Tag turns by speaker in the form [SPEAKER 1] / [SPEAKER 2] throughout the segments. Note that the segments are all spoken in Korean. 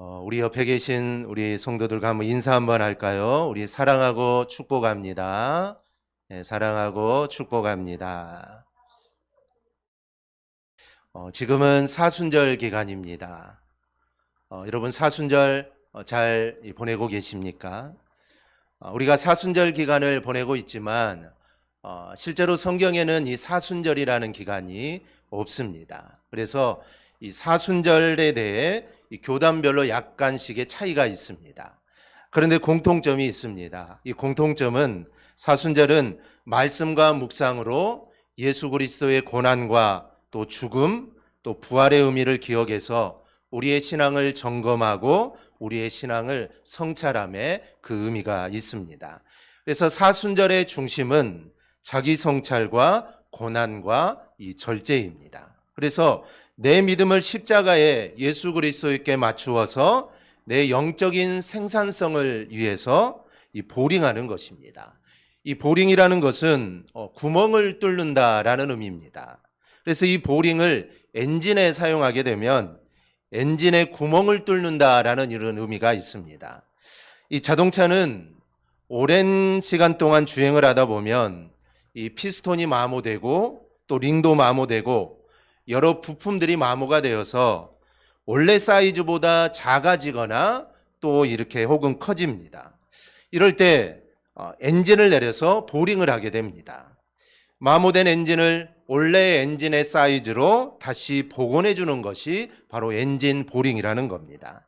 [SPEAKER 1] 우리 옆에 계신 우리 성도들과 한번 인사 한번 할까요? 우리 사랑하고 축복합니다. 네, 사랑하고 축복합니다. 지금은 사순절 기간입니다. 여러분 사순절 잘 보내고 계십니까? 우리가 사순절 기간을 보내고 있지만 실제로 성경에는 이 사순절이라는 기간이 없습니다. 그래서 이 사순절에 대해 이 교단별로 약간씩의 차이가 있습니다. 그런데 공통점이 있습니다. 이 공통점은 사순절은 말씀과 묵상으로 예수 그리스도의 고난과 또 죽음, 또 부활의 의미를 기억해서 우리의 신앙을 점검하고 우리의 신앙을 성찰함에 그 의미가 있습니다. 그래서 사순절의 중심은 자기 성찰과 고난과 이 절제입니다. 그래서 내 믿음을 십자가에 예수 그리스도께 맞추어서 내 영적인 생산성을 위해서 이 보링하는 것입니다. 이 보링이라는 것은 구멍을 뚫는다라는 의미입니다. 그래서 이 보링을 엔진에 사용하게 되면 엔진에 구멍을 뚫는다라는 이런 의미가 있습니다. 이 자동차는 오랜 시간 동안 주행을 하다 보면 이 피스톤이 마모되고 또 링도 마모되고 여러 부품들이 마모가 되어서 원래 사이즈보다 작아지거나 또 이렇게 혹은 커집니다. 이럴 때 엔진을 내려서 보링을 하게 됩니다. 마모된 엔진을 원래의 엔진의 사이즈로 다시 복원해 주는 것이 바로 엔진 보링이라는 겁니다.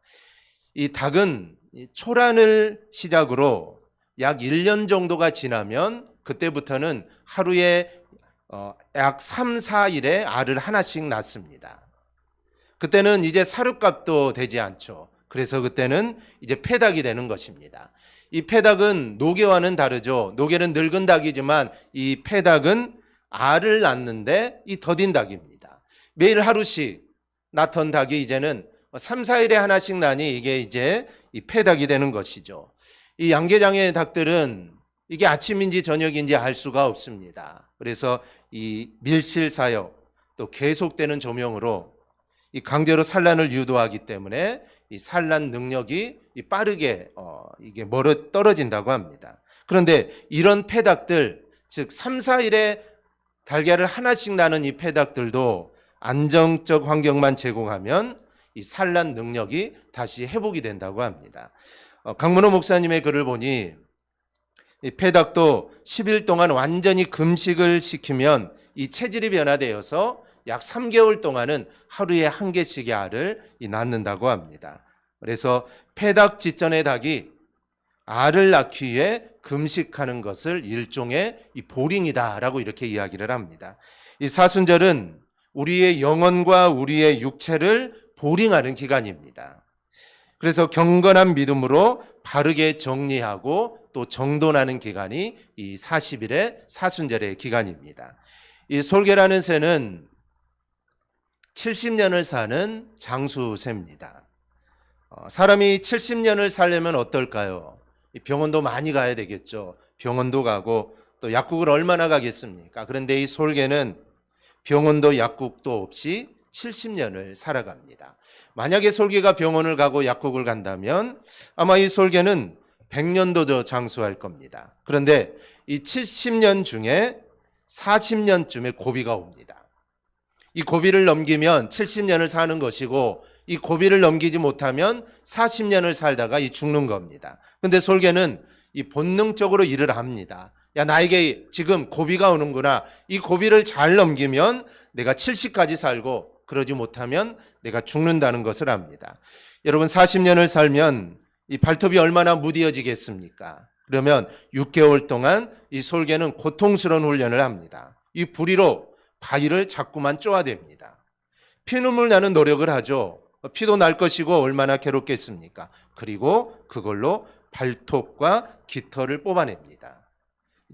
[SPEAKER 1] 이 닭은 초란을 시작으로 약 1년 정도가 지나면 그때부터는 하루에 약 3, 4일에 알을 하나씩 낳습니다. 그때는 이제 사료값도 되지 않죠. 그래서 그때는 이제 폐닭이 되는 것입니다. 이 폐닭은 노개와는 다르죠. 노개는 늙은 닭이지만 이 폐닭은 알을 낳는데 이 더딘 닭입니다. 매일 하루씩 낳던 닭이 이제는 3, 4일에 하나씩 나니 이게 이제 이 폐닭이 되는 것이죠. 이 양계장의 닭들은 이게 아침인지 저녁인지 알 수가 없습니다. 그래서 이 밀실 사역 또 계속되는 조명으로 이 강제로 산란을 유도하기 때문에 이 산란 능력이 빠르게 이게 멀어 떨어진다고 합니다. 그런데 이런 폐닭들, 즉 3, 4일에 달걀을 하나씩 낳는 이 폐닭들도 안정적 환경만 제공하면 이 산란 능력이 다시 회복이 된다고 합니다. 강문호 목사님의 글을 보니 이 폐닭도 10일 동안 완전히 금식을 시키면 이 체질이 변화되어서 약 3개월 동안은 하루에 1개씩의 알을 낳는다고 합니다. 그래서 폐닭 지전의 닭이 알을 낳기 위해 금식하는 것을 일종의 이 보링이다라고 이렇게 이야기를 합니다. 이 사순절은 우리의 영혼과 우리의 육체를 보링하는 기간입니다. 그래서 경건한 믿음으로 바르게 정리하고 또 정돈하는 기간이 이 40일의 사순절의 기간입니다. 이 솔개라는 새는 70년을 사는 장수새입니다. 사람이 70년을 살려면 어떨까요? 병원도 많이 가야 되겠죠. 병원도 가고 또 약국을 얼마나 가겠습니까? 그런데 이 솔개는 병원도 약국도 없이 70년을 살아갑니다. 만약에 솔개가 병원을 가고 약국을 간다면 아마 이 솔개는 100년도 더 장수할 겁니다. 그런데 이 70년 중에 40년쯤에 고비가 옵니다. 이 고비를 넘기면 70년을 사는 것이고 이 고비를 넘기지 못하면 40년을 살다가 이 죽는 겁니다. 그런데 솔개는 이 본능적으로 일을 합니다. 야, 나에게 지금 고비가 오는구나. 이 고비를 잘 넘기면 내가 70까지 살고 그러지 못하면 내가 죽는다는 것을 압니다. 여러분 40년을 살면 이 발톱이 얼마나 무뎌지겠습니까? 그러면 6개월 동안 이 솔개는 고통스러운 훈련을 합니다. 이 부리로 바위를 자꾸만 쪼아댑니다. 피눈물 나는 노력을 하죠. 피도 날 것이고 얼마나 괴롭겠습니까? 그리고 그걸로 발톱과 깃털을 뽑아냅니다.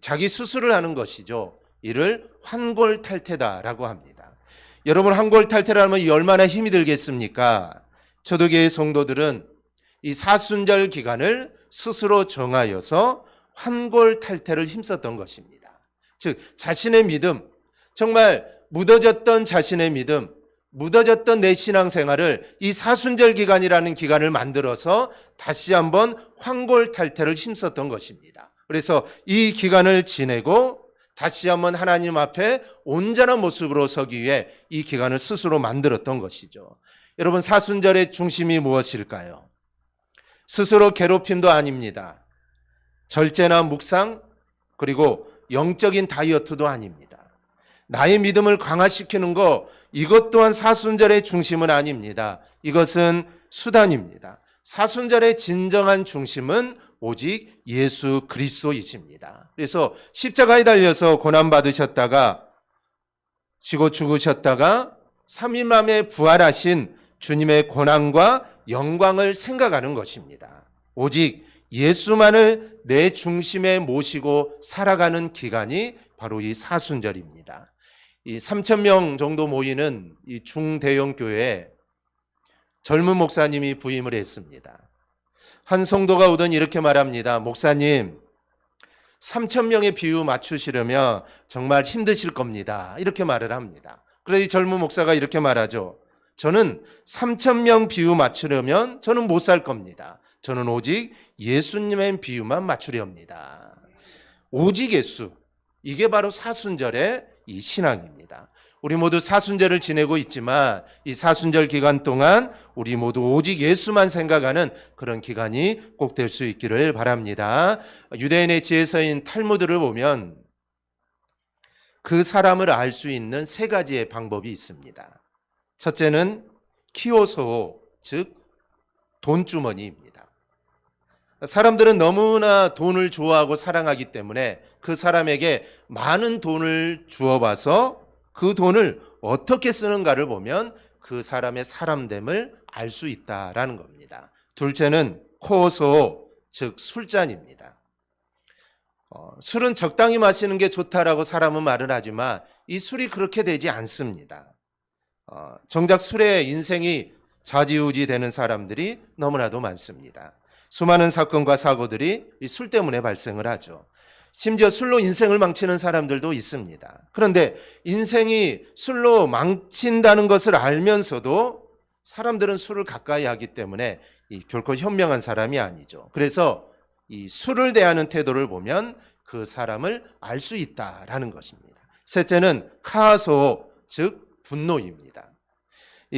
[SPEAKER 1] 자기 수술을 하는 것이죠. 이를 환골탈태다라고 합니다. 여러분 환골탈태를 하면 이 얼마나 힘이 들겠습니까? 초대교회 성도들은 이 사순절 기간을 스스로 정하여서 환골탈태를 힘썼던 것입니다. 즉 자신의 믿음, 정말 묻어졌던 자신의 믿음, 무뎌졌던 내 신앙생활을 이 사순절 기간이라는 기간을 만들어서 다시 한번 환골탈태를 힘썼던 것입니다. 그래서 이 기간을 지내고 다시 한번 하나님 앞에 온전한 모습으로 서기 위해 이 기간을 스스로 만들었던 것이죠. 여러분, 사순절의 중심이 무엇일까요? 스스로 괴롭힘도 아닙니다. 절제나 묵상, 그리고 영적인 다이어트도 아닙니다. 나의 믿음을 강화시키는 것, 이것 또한 사순절의 중심은 아닙니다. 이것은 수단입니다. 사순절의 진정한 중심은 오직 예수 그리스도이십니다. 그래서 십자가에 달려서 고난받으셨다가 지고 죽으셨다가 3일 만에 부활하신 주님의 고난과 영광을 생각하는 것입니다. 오직 예수만을 내 중심에 모시고 살아가는 기간이 바로 이 사순절입니다. 이 3,000명 정도 모이는 이 중대형 교회에 젊은 목사님이 부임을 했습니다. 한 성도가 오더니 이렇게 말합니다. 목사님, 3,000명의 비유 맞추시려면 정말 힘드실 겁니다. 이렇게 말을 합니다. 그래서 이 젊은 목사가 이렇게 말하죠. 저는 3,000명 비유 맞추려면 저는 못 살 겁니다. 저는 오직 예수님의 비유만 맞추려 합니다. 오직 예수. 이게 바로 사순절의 이 신앙입니다. 우리 모두 사순절을 지내고 있지만 이 사순절 기간 동안 우리 모두 오직 예수만 생각하는 그런 기간이 꼭 될 수 있기를 바랍니다. 유대인의 지혜서인 탈무드를 보면 그 사람을 알 수 있는 세 가지의 방법이 있습니다. 첫째는 키오소, 즉 돈주머니입니다. 사람들은 너무나 돈을 좋아하고 사랑하기 때문에 그 사람에게 많은 돈을 주어봐서 그 돈을 어떻게 쓰는가를 보면 그 사람의 사람됨을 알 수 있다라는 겁니다. 둘째는 코소, 즉 술잔입니다. 술은 적당히 마시는 게 좋다라고 사람은 말을 하지만 이 술이 그렇게 되지 않습니다. 정작 술에 인생이 좌지우지 되는 사람들이 너무나도 많습니다. 수많은 사건과 사고들이 이 술 때문에 발생을 하죠. 심지어 술로 인생을 망치는 사람들도 있습니다. 그런데 인생이 술로 망친다는 것을 알면서도 사람들은 술을 가까이 하기 때문에 결코 현명한 사람이 아니죠. 그래서 이 술을 대하는 태도를 보면 그 사람을 알 수 있다라는 것입니다. 셋째는 카소, 즉 분노입니다.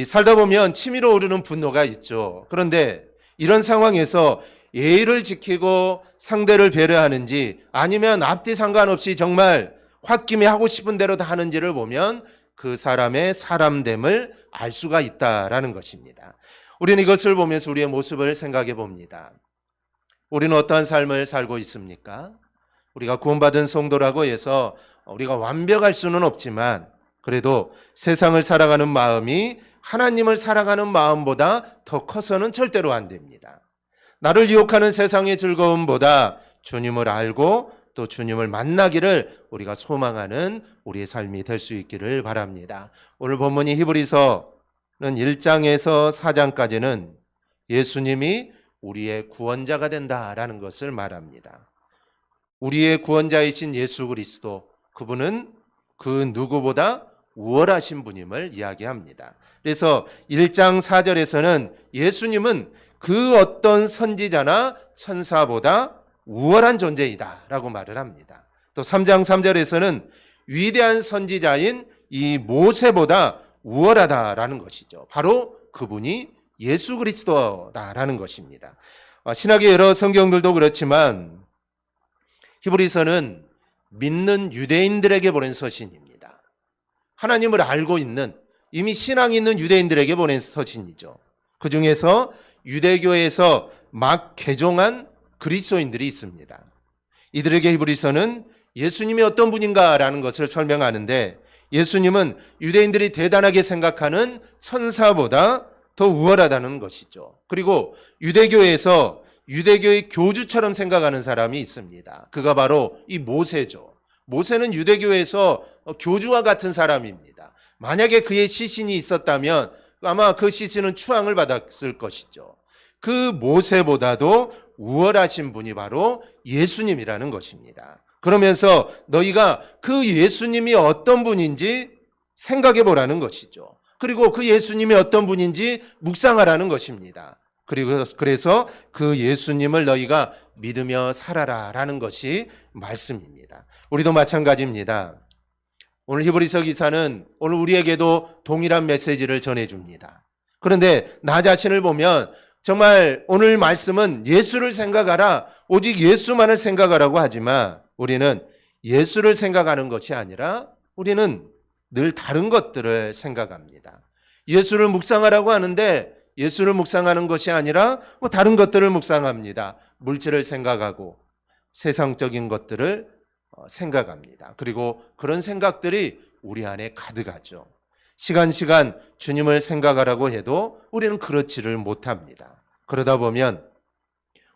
[SPEAKER 1] 살다 보면 치밀어 오르는 분노가 있죠. 그런데 이런 상황에서 예의를 지키고 상대를 배려하는지 아니면 앞뒤 상관없이 정말 홧김에 하고 싶은 대로 다 하는지를 보면 그 사람의 사람됨을 알 수가 있다라는 것입니다. 우리는 이것을 보면서 우리의 모습을 생각해 봅니다. 우리는 어떠한 삶을 살고 있습니까? 우리가 구원받은 성도라고 해서 우리가 완벽할 수는 없지만 그래도 세상을 살아가는 마음이 하나님을 사랑하는 마음보다 더 커서는 절대로 안 됩니다. 나를 유혹하는 세상의 즐거움보다 주님을 알고 또 주님을 만나기를 우리가 소망하는 우리의 삶이 될 수 있기를 바랍니다. 오늘 본문이 히브리서는 1장에서 4장까지는 예수님이 우리의 구원자가 된다라는 것을 말합니다. 우리의 구원자이신 예수 그리스도, 그분은 그 누구보다 우월하신 분임을 이야기합니다. 그래서 1장 4절에서는 예수님은 그 어떤 선지자나 천사보다 우월한 존재이다 라고 말을 합니다. 또 3장 3절에서는 위대한 선지자인 이 모세보다 우월하다라는 것이죠. 바로 그분이 예수 그리스도다라는 것입니다. 신학의 여러 성경들도 그렇지만 히브리서는 믿는 유대인들에게 보낸 서신입니다. 하나님을 알고 있는, 이미 신앙이 있는 유대인들에게 보낸 서신이죠. 그 중에서 유대교에서 막 개종한 그리스도인들이 있습니다. 이들에게 히브리서는 예수님이 어떤 분인가라는 것을 설명하는데 예수님은 유대인들이 대단하게 생각하는 천사보다 더 우월하다는 것이죠. 그리고 유대교에서 유대교의 교주처럼 생각하는 사람이 있습니다. 그가 바로 이 모세죠. 모세는 유대교에서 교주와 같은 사람입니다. 만약에 그의 시신이 있었다면 아마 그 시신은 추앙을 받았을 것이죠. 그 모세보다도 우월하신 분이 바로 예수님이라는 것입니다. 그러면서 너희가 그 예수님이 어떤 분인지 생각해 보라는 것이죠. 그리고 그 예수님이 어떤 분인지 묵상하라는 것입니다. 그래서 그 예수님을 너희가 믿으며 살아라라는 것이 말씀입니다. 우리도 마찬가지입니다. 오늘 히브리서 기사는 오늘 우리에게도 동일한 메시지를 전해줍니다. 그런데 나 자신을 보면 정말 오늘 말씀은 예수를 생각하라, 오직 예수만을 생각하라고 하지만 우리는 예수를 생각하는 것이 아니라 우리는 늘 다른 것들을 생각합니다. 예수를 묵상하라고 하는데 예수를 묵상하는 것이 아니라 다른 것들을 묵상합니다. 물질을 생각하고 세상적인 것들을 생각합니다. 그리고 그런 생각들이 우리 안에 가득하죠. 시간 주님을 생각하라고 해도 우리는 그렇지를 못합니다. 그러다 보면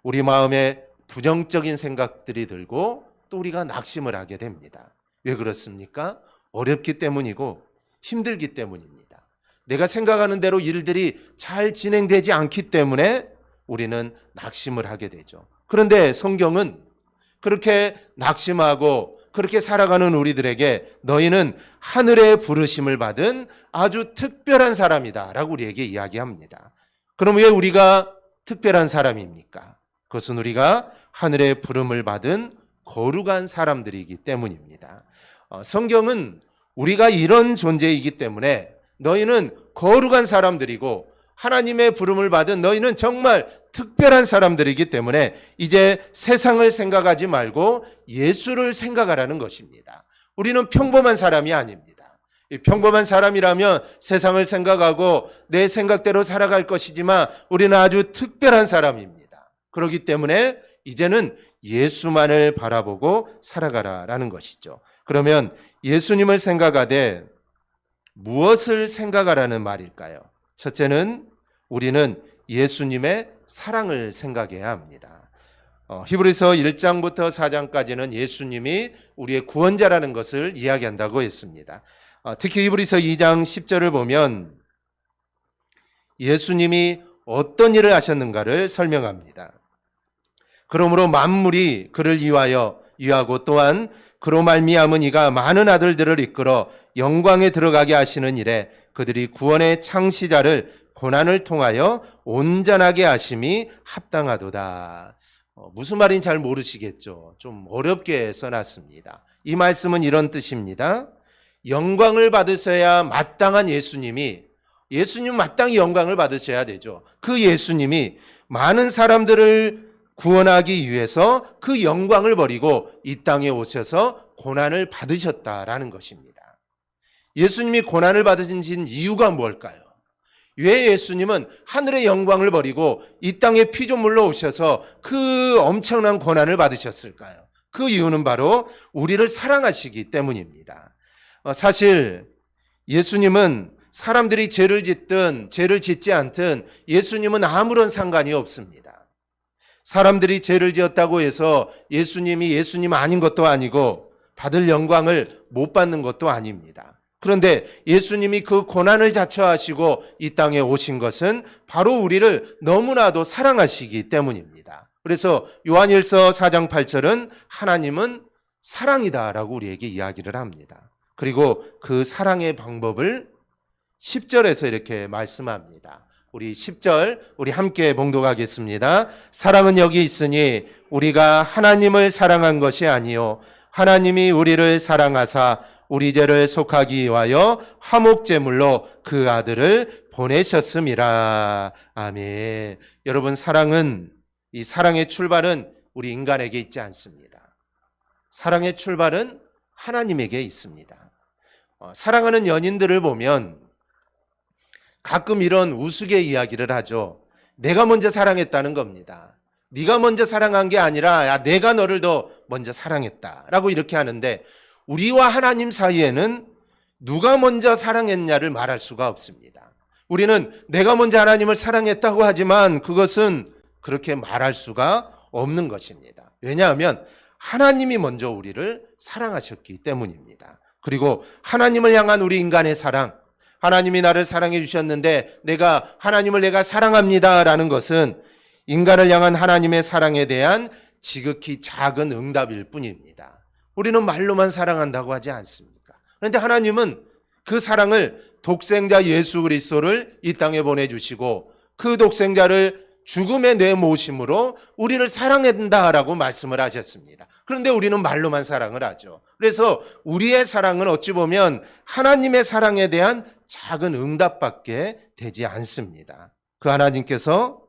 [SPEAKER 1] 우리 마음에 부정적인 생각들이 들고 또 우리가 낙심을 하게 됩니다. 왜 그렇습니까? 어렵기 때문이고 힘들기 때문입니다. 내가 생각하는 대로 일들이 잘 진행되지 않기 때문에 우리는 낙심을 하게 되죠. 그런데 성경은 그렇게 낙심하고 그렇게 살아가는 우리들에게 너희는 하늘의 부르심을 받은 아주 특별한 사람이다 라고 우리에게 이야기합니다. 그럼 왜 우리가 특별한 사람입니까? 그것은 우리가 하늘의 부름을 받은 거룩한 사람들이기 때문입니다. 성경은 우리가 이런 존재이기 때문에 너희는 거룩한 사람들이고 하나님의 부름을 받은 너희는 정말 특별한 사람들이기 때문에 이제 세상을 생각하지 말고 예수를 생각하라는 것입니다. 우리는 평범한 사람이 아닙니다. 평범한 사람이라면 세상을 생각하고 내 생각대로 살아갈 것이지만 우리는 아주 특별한 사람입니다. 그렇기 때문에 이제는 예수만을 바라보고 살아가라라는 것이죠. 그러면 예수님을 생각하되 무엇을 생각하라는 말일까요? 첫째는 우리는 예수님의 사랑을 생각해야 합니다. 히브리서 1장부터 4장까지는 예수님이 우리의 구원자라는 것을 이야기한다고 했습니다. 특히 히브리서 2장 10절을 보면 예수님이 어떤 일을 하셨는가를 설명합니다. 그러므로 만물이 그를 위하고 또한 그로 말미암은 이가 많은 아들들을 이끌어 영광에 들어가게 하시는 일에 그들이 구원의 창시자를 고난을 통하여 온전하게 하심이 합당하도다. 무슨 말인지 잘 모르시겠죠? 좀 어렵게 써놨습니다. 이 말씀은 이런 뜻입니다. 영광을 받으셔야 마땅한 예수님 마땅히 영광을 받으셔야 되죠. 그 예수님이 많은 사람들을 구원하기 위해서 그 영광을 버리고 이 땅에 오셔서 고난을 받으셨다라는 것입니다. 예수님이 고난을 받으신 이유가 뭘까요? 왜 예수님은 하늘의 영광을 버리고 이 땅에 피조물로 오셔서 그 엄청난 고난을 받으셨을까요? 그 이유는 바로 우리를 사랑하시기 때문입니다. 사실 예수님은 사람들이 죄를 짓든 죄를 짓지 않든 예수님은 아무런 상관이 없습니다. 사람들이 죄를 지었다고 해서 예수님이 예수님 아닌 것도 아니고 받을 영광을 못 받는 것도 아닙니다. 그런데 예수님이 그 고난을 자처하시고 이 땅에 오신 것은 바로 우리를 너무나도 사랑하시기 때문입니다. 그래서 요한일서 4장 8절은 하나님은 사랑이다라고 우리에게 이야기를 합니다. 그리고 그 사랑의 방법을 10절에서 이렇게 말씀합니다. 우리 10절 우리 함께 봉독하겠습니다. 사랑은 여기 있으니 우리가 하나님을 사랑한 것이 아니요 하나님이 우리를 사랑하사 우리 죄를 속하기 위하여 화목제물로 그 아들을 보내셨음이라. 아멘. 여러분, 이 사랑의 출발은 우리 인간에게 있지 않습니다. 사랑의 출발은 하나님에게 있습니다. 사랑하는 연인들을 보면 가끔 이런 우스개 이야기를 하죠. 내가 먼저 사랑했다는 겁니다. 네가 먼저 사랑한 게 아니라 야, 내가 너를 더 먼저 사랑했다라고 이렇게 하는데 우리와 하나님 사이에는 누가 먼저 사랑했냐를 말할 수가 없습니다. 우리는 내가 먼저 하나님을 사랑했다고 하지만 그것은 그렇게 말할 수가 없는 것입니다. 왜냐하면 하나님이 먼저 우리를 사랑하셨기 때문입니다. 그리고 하나님을 향한 우리 인간의 사랑, 하나님이 나를 사랑해 주셨는데 하나님을 내가 사랑합니다라는 것은 인간을 향한 하나님의 사랑에 대한 지극히 작은 응답일 뿐입니다. 우리는 말로만 사랑한다고 하지 않습니까? 그런데 하나님은 그 사랑을 독생자 예수 그리스도를 이 땅에 보내주시고 그 독생자를 죽음에 내모심으로 우리를 사랑한다라고 말씀을 하셨습니다. 그런데 우리는 말로만 사랑을 하죠. 그래서 우리의 사랑은 어찌 보면 하나님의 사랑에 대한 작은 응답밖에 되지 않습니다. 그 하나님께서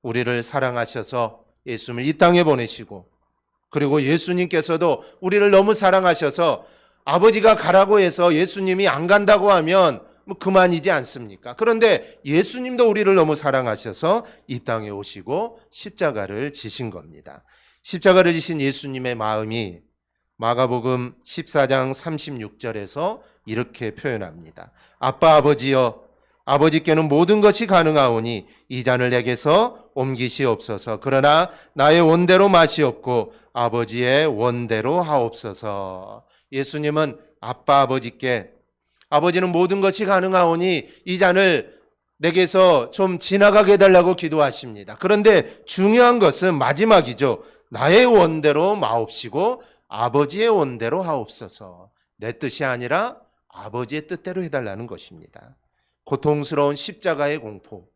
[SPEAKER 1] 우리를 사랑하셔서 예수님을 이 땅에 보내시고, 그리고 예수님께서도 우리를 너무 사랑하셔서 아버지가 가라고 해서 예수님이 안 간다고 하면 그만이지 않습니까? 그런데 예수님도 우리를 너무 사랑하셔서 이 땅에 오시고 십자가를 지신 겁니다. 십자가를 지신 예수님의 마음이 마가복음 14장 36절에서 이렇게 표현합니다. 아빠 아버지여, 아버지께는 모든 것이 가능하오니 이 잔을 내게서 옮기시옵소서. 그러나 나의 원대로 마시옵고 아버지의 원대로 하옵소서. 예수님은 아빠 아버지께, 아버지는 모든 것이 가능하오니 이 잔을 내게서 좀 지나가게 해달라고 기도하십니다. 그런데 중요한 것은 마지막이죠. 나의 원대로 마옵시고 아버지의 원대로 하옵소서. 내 뜻이 아니라 아버지의 뜻대로 해달라는 것입니다. 고통스러운 십자가의 공포,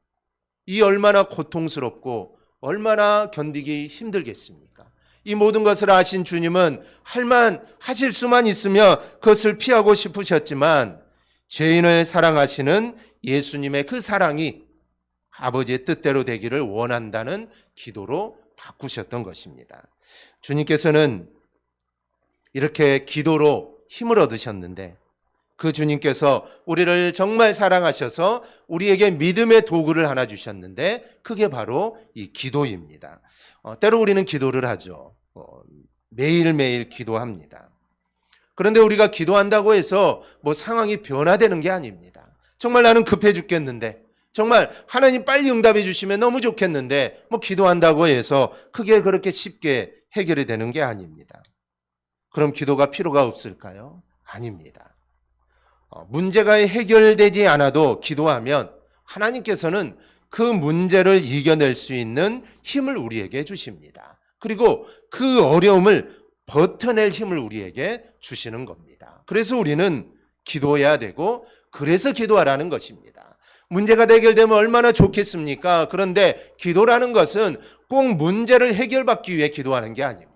[SPEAKER 1] 이 얼마나 고통스럽고 얼마나 견디기 힘들겠습니까? 이 모든 것을 아신 주님은 하실 수만 있으며 그것을 피하고 싶으셨지만 죄인을 사랑하시는 예수님의 그 사랑이 아버지의 뜻대로 되기를 원한다는 기도로 바꾸셨던 것입니다. 주님께서는 이렇게 기도로 힘을 얻으셨는데, 그 주님께서 우리를 정말 사랑하셔서 우리에게 믿음의 도구를 하나 주셨는데, 그게 바로 이 기도입니다. 때로 우리는 기도를 하죠. 매일매일 기도합니다. 그런데 우리가 기도한다고 해서 상황이 변화되는 게 아닙니다. 정말 나는 급해 죽겠는데, 정말 하나님 빨리 응답해 주시면 너무 좋겠는데, 기도한다고 해서 그게 그렇게 쉽게 해결이 되는 게 아닙니다. 그럼 기도가 필요가 없을까요? 아닙니다. 문제가 해결되지 않아도 기도하면 하나님께서는 그 문제를 이겨낼 수 있는 힘을 우리에게 주십니다. 그리고 그 어려움을 버텨낼 힘을 우리에게 주시는 겁니다. 그래서 우리는 기도해야 되고, 그래서 기도하라는 것입니다. 문제가 해결되면 얼마나 좋겠습니까? 그런데 기도라는 것은 꼭 문제를 해결받기 위해 기도하는 게 아닙니다.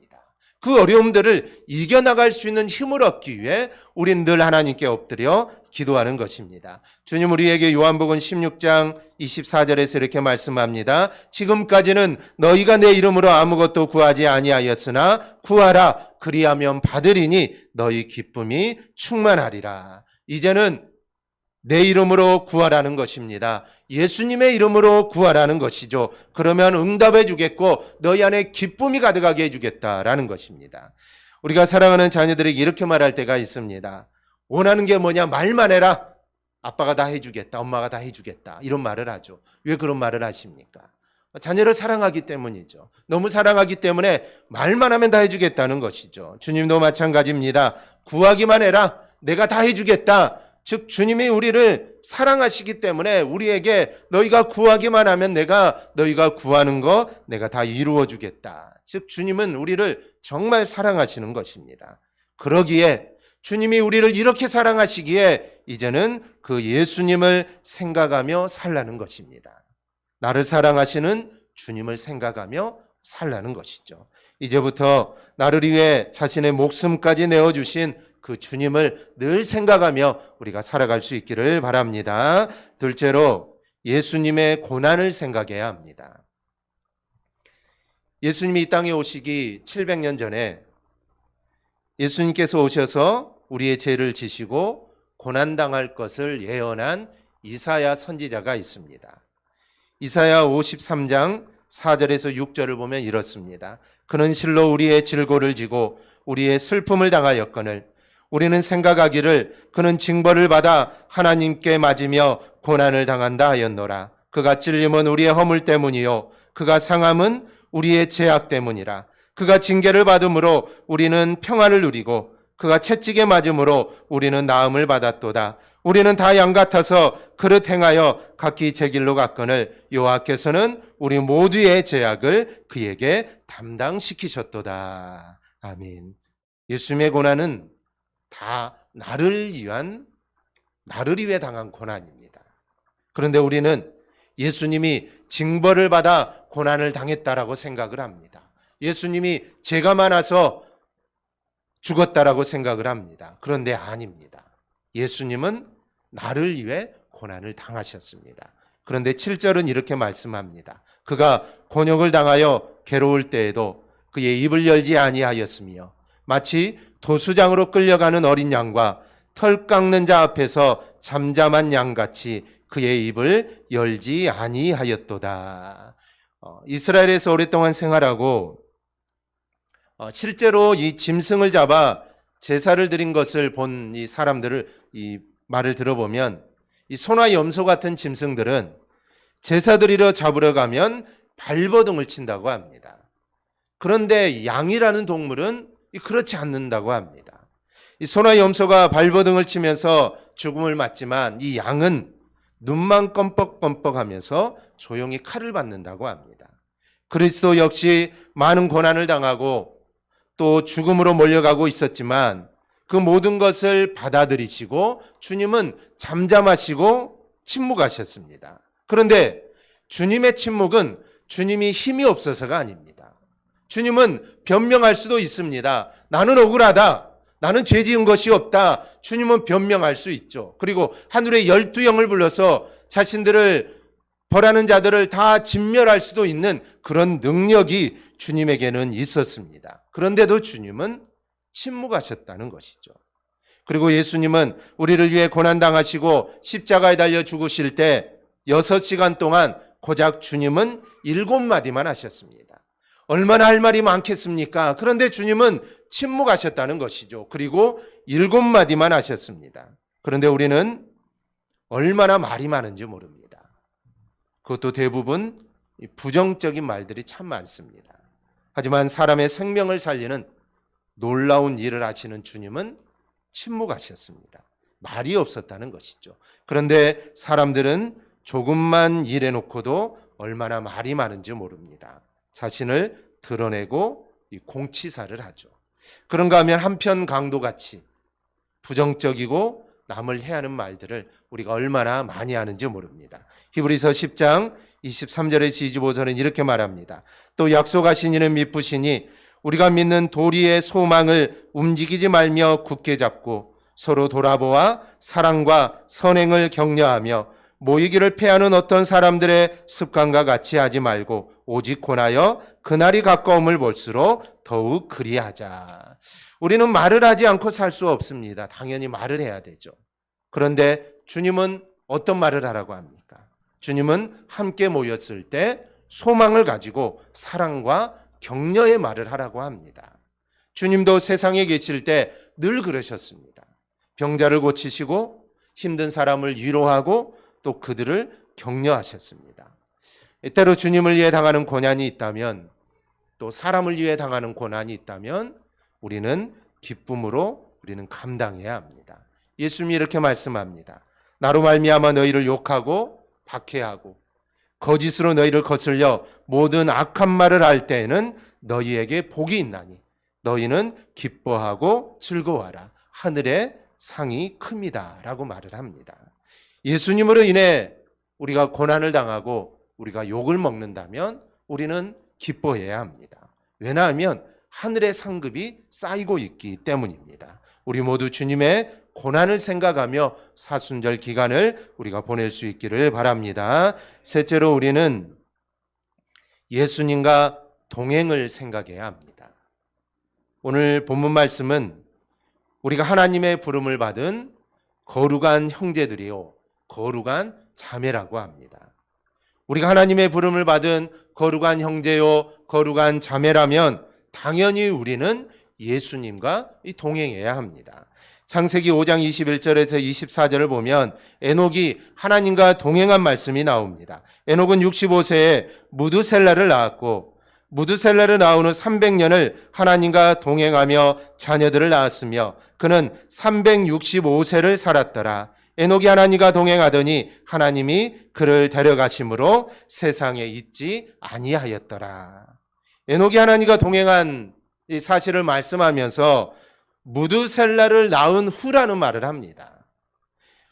[SPEAKER 1] 그 어려움들을 이겨나갈 수 있는 힘을 얻기 위해 우리는 늘 하나님께 엎드려 기도하는 것입니다. 주님 우리에게 요한복음 16장 24절에서 이렇게 말씀합니다. 지금까지는 너희가 내 이름으로 아무것도 구하지 아니하였으나 구하라, 그리하면 받으리니 너희 기쁨이 충만하리라. 이제는 내 이름으로 구하라는 것입니다. 예수님의 이름으로 구하라는 것이죠. 그러면 응답해 주겠고 너희 안에 기쁨이 가득하게 해주겠다라는 것입니다. 우리가 사랑하는 자녀들에게 이렇게 말할 때가 있습니다. 원하는 게 뭐냐? 말만 해라. 아빠가 다 해주겠다. 엄마가 다 해주겠다. 이런 말을 하죠. 왜 그런 말을 하십니까? 자녀를 사랑하기 때문이죠. 너무 사랑하기 때문에 말만 하면 다 해주겠다는 것이죠. 주님도 마찬가지입니다. 구하기만 해라. 내가 다 해주겠다. 즉 주님이 우리를 사랑하시기 때문에 우리에게 너희가 구하기만 하면 내가 너희가 구하는 거 내가 다 이루어 주겠다. 즉 주님은 우리를 정말 사랑하시는 것입니다. 그러기에 주님이 우리를 이렇게 사랑하시기에 이제는 그 예수님을 생각하며 살라는 것입니다. 나를 사랑하시는 주님을 생각하며 살라는 것이죠. 이제부터 나를 위해 자신의 목숨까지 내어주신 그 주님을 늘 생각하며 우리가 살아갈 수 있기를 바랍니다. 둘째로 예수님의 고난을 생각해야 합니다. 예수님이 이 땅에 오시기 700년 전에 예수님께서 오셔서 우리의 죄를 지시고 고난당할 것을 예언한 이사야 선지자가 있습니다. 이사야 53장 4절에서 6절을 보면 이렇습니다. 그는 실로 우리의 질고를 지고 우리의 슬픔을 당하였거늘 우리는 생각하기를 그는 징벌을 받아 하나님께 맞으며 고난을 당한다 하였노라. 그가 찔림은 우리의 허물 때문이요 그가 상함은 우리의 죄악 때문이라. 그가 징계를 받음으로 우리는 평안을 누리고 그가 채찍에 맞음으로 우리는 나음을 받았도다. 우리는 다 양 같아서 그릇 행하여 각기 제 길로 갔거늘 여호와께서는 우리 모두의 죄악을 그에게 담당시키셨도다. 아멘. 예수님의 고난은 다 나를 위한 나를 위해 당한 고난입니다. 그런데 우리는 예수님이 징벌을 받아 고난을 당했다라고 생각을 합니다. 예수님이 죄가 많아서 죽었다라고 생각을 합니다. 그런데 아닙니다. 예수님은 나를 위해 고난을 당하셨습니다. 그런데 7절은 이렇게 말씀합니다. 그가 곤욕을 당하여 괴로울 때에도 그의 입을 열지 아니하였으며 마치 도수장으로 끌려가는 어린 양과 털 깎는 자 앞에서 잠잠한 양같이 그의 입을 열지 아니하였도다. 이스라엘에서 오랫동안 생활하고 실제로 이 짐승을 잡아 제사를 드린 것을 본 이 사람들을 이 말을 들어보면 이 소나 염소 같은 짐승들은 제사 드리러 잡으러 가면 발버둥을 친다고 합니다. 그런데 양이라는 동물은 그렇지 않는다고 합니다. 이 소나 염소가 발버둥을 치면서 죽음을 맞지만 이 양은 눈만 껌뻑껌뻑하면서 조용히 칼을 받는다고 합니다. 그리스도 역시 많은 고난을 당하고 또 죽음으로 몰려가고 있었지만 그 모든 것을 받아들이시고 주님은 잠잠하시고 침묵하셨습니다. 그런데 주님의 침묵은 주님이 힘이 없어서가 아닙니다. 주님은 변명할 수도 있습니다. 나는 억울하다. 나는 죄 지은 것이 없다. 주님은 변명할 수 있죠. 그리고 하늘의 12영을 불러서 자신들을 벌하는 자들을 다 진멸할 수도 있는 그런 능력이 주님에게는 있었습니다. 그런데도 주님은 침묵하셨다는 것이죠. 그리고 예수님은 우리를 위해 고난당하시고 십자가에 달려 죽으실 때 6시간 동안 고작 주님은 7마디만 하셨습니다. 얼마나 할 말이 많겠습니까? 그런데 주님은 침묵하셨다는 것이죠. 그리고 7마디만 하셨습니다. 그런데 우리는 얼마나 말이 많은지 모릅니다. 그것도 대부분 부정적인 말들이 참 많습니다. 하지만 사람의 생명을 살리는 놀라운 일을 하시는 주님은 침묵하셨습니다. 말이 없었다는 것이죠. 그런데 사람들은 조금만 일해놓고도 얼마나 말이 많은지 모릅니다. 자신을 드러내고 공치사를 하죠. 그런가 하면 한편 강도같이 부정적이고 남을 해하는 말들을 우리가 얼마나 많이 하는지 모릅니다. 히브리서 10장 23절에서 25절은 이렇게 말합니다. 또 약속하신 이는 미쁘시니 우리가 믿는 도리의 소망을 움직이지 말며 굳게 잡고 서로 돌아보아 사랑과 선행을 격려하며 모이기를 패하는 어떤 사람들의 습관과 같이 하지 말고 오직 권하여 그날이 가까움을 볼수록 더욱 그리하자. 우리는 말을 하지 않고 살 수 없습니다. 당연히 말을 해야 되죠. 그런데 주님은 어떤 말을 하라고 합니까? 주님은 함께 모였을 때 소망을 가지고 사랑과 격려의 말을 하라고 합니다. 주님도 세상에 계실 때 늘 그러셨습니다. 병자를 고치시고 힘든 사람을 위로하고 또 그들을 격려하셨습니다. 때로 주님을 위해 당하는 고난이 있다면 또 사람을 위해 당하는 고난이 있다면 우리는 기쁨으로 우리는 감당해야 합니다. 예수님이 이렇게 말씀합니다. 나로 말미암아 너희를 욕하고 박해하고 거짓으로 너희를 거슬려 모든 악한 말을 할 때에는 너희에게 복이 있나니 너희는 기뻐하고 즐거워하라. 하늘의 상이 큽니다. 라고 말을 합니다. 예수님으로 인해 우리가 고난을 당하고 우리가 욕을 먹는다면 우리는 기뻐해야 합니다. 왜냐하면 하늘의 상급이 쌓이고 있기 때문입니다. 우리 모두 주님의 고난을 생각하며 사순절 기간을 우리가 보낼 수 있기를 바랍니다. 셋째로 우리는 예수님과 동행을 생각해야 합니다. 오늘 본문 말씀은 우리가 하나님의 부름을 받은 거룩한 형제들이요 거룩한 자매라고 합니다. 우리가 하나님의 부름을 받은 거룩한 형제요 거룩한 자매라면 당연히 우리는 예수님과 동행해야 합니다. 창세기 5장 21절에서 24절을 보면 에녹이 하나님과 동행한 말씀이 나옵니다. 에녹은 65세에 무드셀라를 낳았고 무드셀라를 낳은 후 300년을 하나님과 동행하며 자녀들을 낳았으며 그는 365세를 살았더라. 에녹이 하나님과 동행하더니 하나님이 그를 데려가심으로 세상에 있지 아니하였더라. 에녹이 하나님과 동행한 이 사실을 말씀하면서 무드셀라를 낳은 후라는 말을 합니다.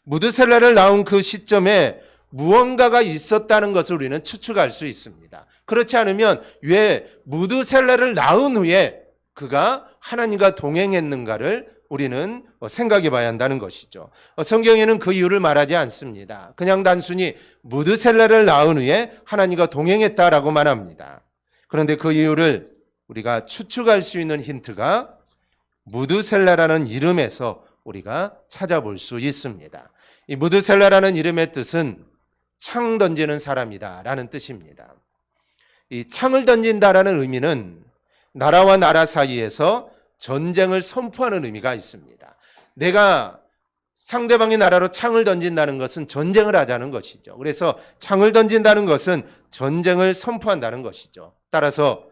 [SPEAKER 1] 무드셀라를 낳은 그 시점에 무언가가 있었다는 것을 우리는 추측할 수 있습니다. 그렇지 않으면 왜 무드셀라를 낳은 후에 그가 하나님과 동행했는가를 우리는 생각해 봐야 한다는 것이죠. 성경에는 그 이유를 말하지 않습니다. 그냥 단순히 무드셀라를 낳은 후에 하나님과 동행했다라고만 합니다. 그런데 그 이유를 우리가 추측할 수 있는 힌트가 무드셀라라는 이름에서 우리가 찾아볼 수 있습니다. 이 무드셀라라는 이름의 뜻은 창 던지는 사람이다라는 뜻입니다. 이 창을 던진다라는 의미는 나라와 나라 사이에서 전쟁을 선포하는 의미가 있습니다. 내가 상대방의 나라로 창을 던진다는 것은 전쟁을 하자는 것이죠. 그래서 창을 던진다는 것은 전쟁을 선포한다는 것이죠. 따라서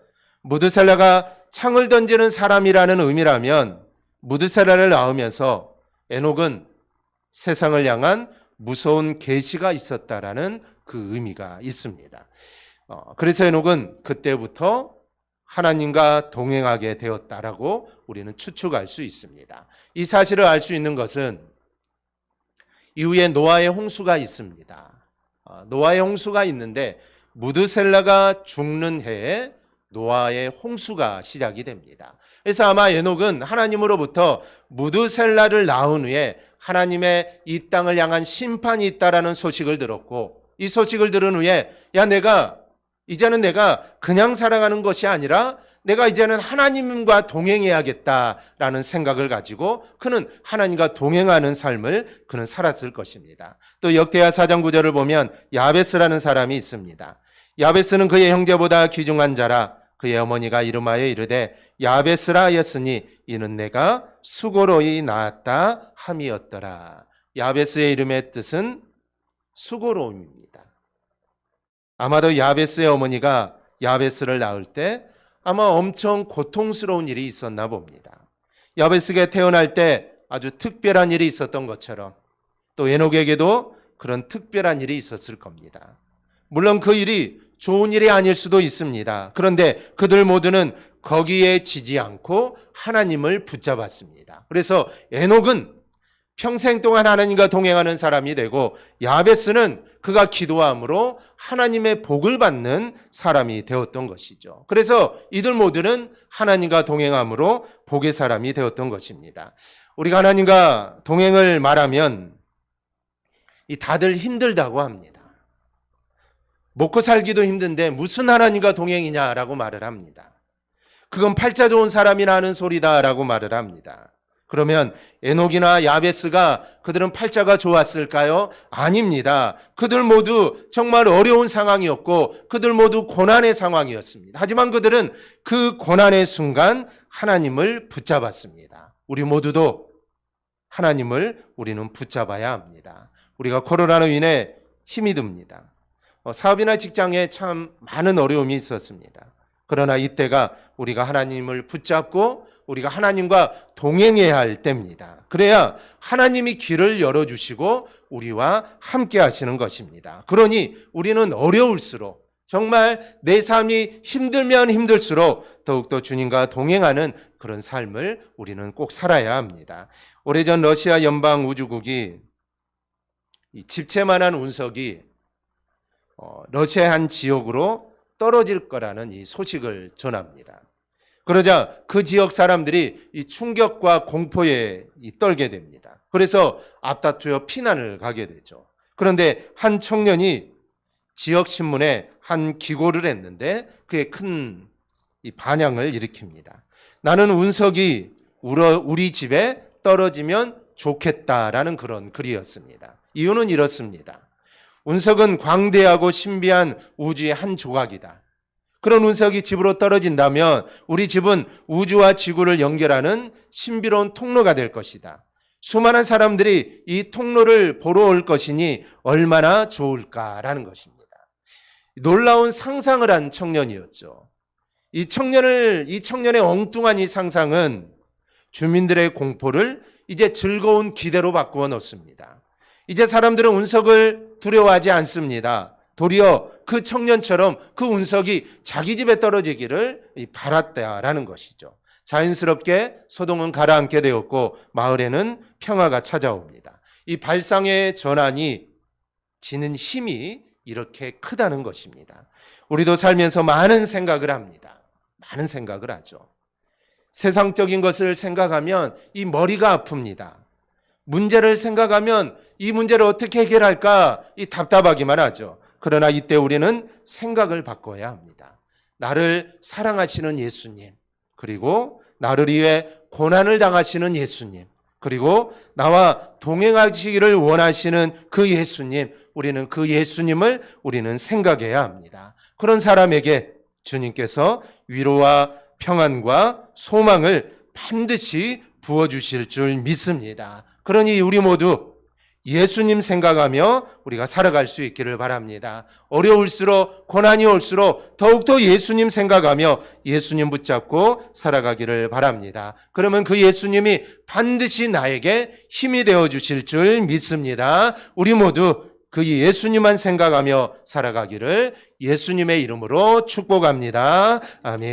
[SPEAKER 1] 무드셀라가 창을 던지는 사람이라는 의미라면 무드셀라를 낳으면서 에녹은 세상을 향한 무서운 계시가 있었다라는 그 의미가 있습니다. 그래서 에녹은 그때부터 하나님과 동행하게 되었다라고 우리는 추측할 수 있습니다. 이 사실을 알 수 있는 것은 이후에 노아의 홍수가 있습니다. 노아의 홍수가 있는데 무드셀라가 죽는 해에 노아의 홍수가 시작이 됩니다. 그래서 아마 에녹은 하나님으로부터 무드셀라를 낳은 후에 하나님의 이 땅을 향한 심판이 있다라는 소식을 들었고, 이 소식을 들은 후에 이제는 내가 그냥 살아가는 것이 아니라 내가 이제는 하나님과 동행해야겠다라는 생각을 가지고 그는 하나님과 동행하는 삶을 그는 살았을 것입니다. 또 역대하 4장 9절을 보면 야베스라는 사람이 있습니다. 야베스는 그의 형제보다 귀중한 자라. 그의 어머니가 이름하여 이르되 야베스라 하였으니 이는 내가 수고로이 낳았다 함이었더라. 야베스의 이름의 뜻은 수고로움입니다. 아마도 야베스의 어머니가 야베스를 낳을 때 아마 엄청 고통스러운 일이 있었나 봅니다. 야베스가 태어날 때 아주 특별한 일이 있었던 것처럼 또 에녹에게도 그런 특별한 일이 있었을 겁니다. 물론 그 일이 좋은 일이 아닐 수도 있습니다. 그런데 그들 모두는 거기에 지지 않고 하나님을 붙잡았습니다. 그래서 에녹은 평생 동안 하나님과 동행하는 사람이 되고 야베스는 그가 기도함으로 하나님의 복을 받는 사람이 되었던 것이죠. 그래서 이들 모두는 하나님과 동행함으로 복의 사람이 되었던 것입니다. 우리가 하나님과 동행을 말하면 다들 힘들다고 합니다. 먹고 살기도 힘든데 무슨 하나님과 동행이냐라고 말을 합니다. 그건 팔자 좋은 사람이나 하는 소리다라고 말을 합니다. 그러면 에녹이나 야베스가 그들은 팔자가 좋았을까요? 아닙니다. 그들 모두 정말 어려운 상황이었고 그들 모두 고난의 상황이었습니다. 하지만 그들은 그 고난의 순간 하나님을 붙잡았습니다. 우리 모두도 하나님을 우리는 붙잡아야 합니다. 우리가 코로나로 인해 힘이 듭니다. 사업이나 직장에 참 많은 어려움이 있었습니다. 그러나 이때가 우리가 하나님을 붙잡고 우리가 하나님과 동행해야 할 때입니다. 그래야 하나님이 길을 열어주시고 우리와 함께 하시는 것입니다. 그러니 우리는 어려울수록 정말 내 삶이 힘들면 힘들수록 더욱더 주님과 동행하는 그런 삶을 우리는 꼭 살아야 합니다. 오래전 러시아 연방 우주국이 집채만한 운석이 러시아의 한 지역으로 떨어질 거라는 이 소식을 전합니다. 그러자 그 지역 사람들이 이 충격과 공포에 떨게 됩니다. 그래서 앞다투어 피난을 가게 되죠. 그런데 한 청년이 지역 신문에 한 기고를 했는데 그게 큰 반향을 일으킵니다. 나는 운석이 우리 집에 떨어지면 좋겠다라는 그런 글이었습니다. 이유는 이렇습니다. 운석은 광대하고 신비한 우주의 한 조각이다. 그런 운석이 집으로 떨어진다면 우리 집은 우주와 지구를 연결하는 신비로운 통로가 될 것이다. 수많은 사람들이 이 통로를 보러 올 것이니 얼마나 좋을까라는 것입니다. 놀라운 상상을 한 청년이었죠. 이 청년의 엉뚱한 이 상상은 주민들의 공포를 이제 즐거운 기대로 바꾸어 놓습니다. 이제 사람들은 운석을 두려워하지 않습니다. 도리어 그 청년처럼 그 운석이 자기 집에 떨어지기를 바랐다라는 것이죠. 자연스럽게 소동은 가라앉게 되었고 마을에는 평화가 찾아옵니다. 이 발상의 전환이 지는 힘이 이렇게 크다는 것입니다. 우리도 살면서 많은 생각을 합니다. 많은 생각을 하죠. 세상적인 것을 생각하면 이 머리가 아픕니다. 문제를 생각하면 이 문제를 어떻게 해결할까 이 답답하기만 하죠. 그러나 이때 우리는 생각을 바꿔야 합니다. 나를 사랑하시는 예수님, 그리고 나를 위해 고난을 당하시는 예수님, 그리고 나와 동행하시기를 원하시는 그 예수님, 우리는 그 예수님을 우리는 생각해야 합니다. 그런 사람에게 주님께서 위로와 평안과 소망을 반드시 부어주실 줄 믿습니다. 그러니 우리 모두 예수님 생각하며 우리가 살아갈 수 있기를 바랍니다. 어려울수록 고난이 올수록 더욱더 예수님 생각하며 예수님 붙잡고 살아가기를 바랍니다. 그러면 그 예수님이 반드시 나에게 힘이 되어 주실 줄 믿습니다. 우리 모두 그 예수님만 생각하며 살아가기를 예수님의 이름으로 축복합니다. 아멘.